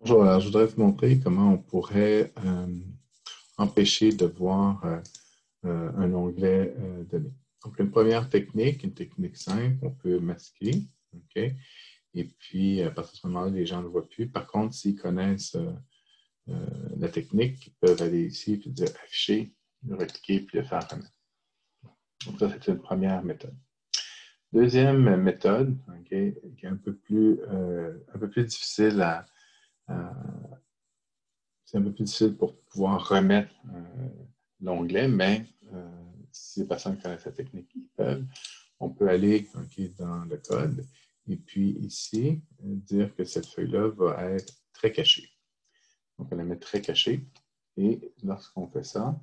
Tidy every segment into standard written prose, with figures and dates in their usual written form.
Bonjour, alors je voudrais vous montrer comment on pourrait empêcher de voir un onglet donné. Donc, une première technique, une technique simple, on peut masquer, OK? Et puis, à partir de ce moment-là, les gens ne le voient plus. Par contre, s'ils connaissent la technique, ils peuvent aller ici et dire afficher, le recliquer puis le faire remettre. Donc, ça, c'est une première méthode. Deuxième méthode, OK, qui est un peu plus difficile c'est un peu plus difficile pour pouvoir remettre l'onglet, mais si les personnes connaissent la technique, ils peuvent. On peut aller dans le code et puis ici, dire que cette feuille-là va être très cachée. Donc, on la met très cachée et lorsqu'on fait ça,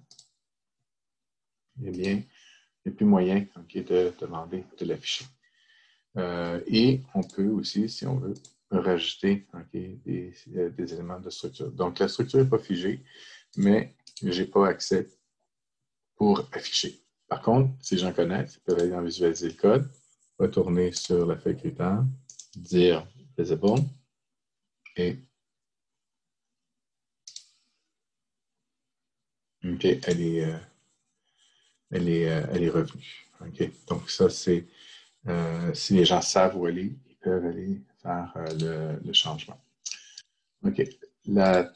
eh bien, il n'y a plus moyen de demander de l'afficher. Et on peut aussi, si on veut, rajouter des éléments de structure. Donc, la structure n'est pas figée, mais je n'ai pas accès pour afficher. Par contre, si j'en connais, ils peuvent aller dans visualiser le code, retourner sur la feuille critère, dire visible et OK, elle est revenue. OK, donc ça, c'est si les gens savent où aller, ils peuvent aller faire le changement. OK. La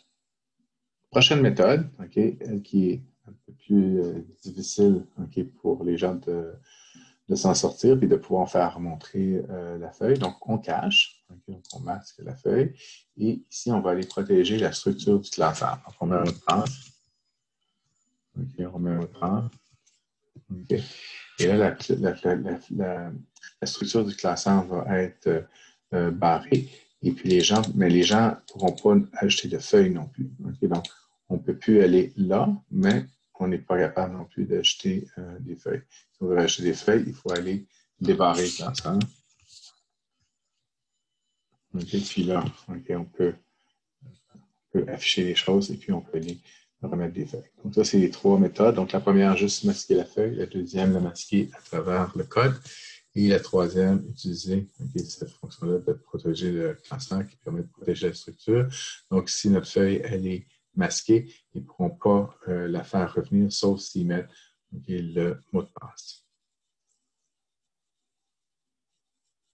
prochaine méthode, elle qui est un peu plus difficile pour les gens de s'en sortir et de pouvoir faire montrer la feuille. Donc, on cache, donc on masque la feuille. Et ici, on va aller protéger la structure du classeur. Donc, on met un mot de passe. On met un mot de passe. Et là, la structure du classeur va être barrée. Et puis, les gens ne pourront pas ajouter de feuilles non plus. Donc, on ne peut plus aller là, mais on n'est pas capable non plus d'ajouter des feuilles. Si on veut ajouter des feuilles, il faut aller débarrer le classeur. Puis là, on peut afficher les choses et puis on peut aller remettre des feuilles. Donc, ça, c'est les trois méthodes. Donc, la première, juste masquer la feuille. La deuxième, la masquer à travers le code. Et la troisième, utiliser cette fonction-là de protéger le classeur qui permet de protéger la structure. Donc, si notre feuille, elle est masquée, ils ne pourront pas la faire revenir, sauf s'ils mettent le mot de passe.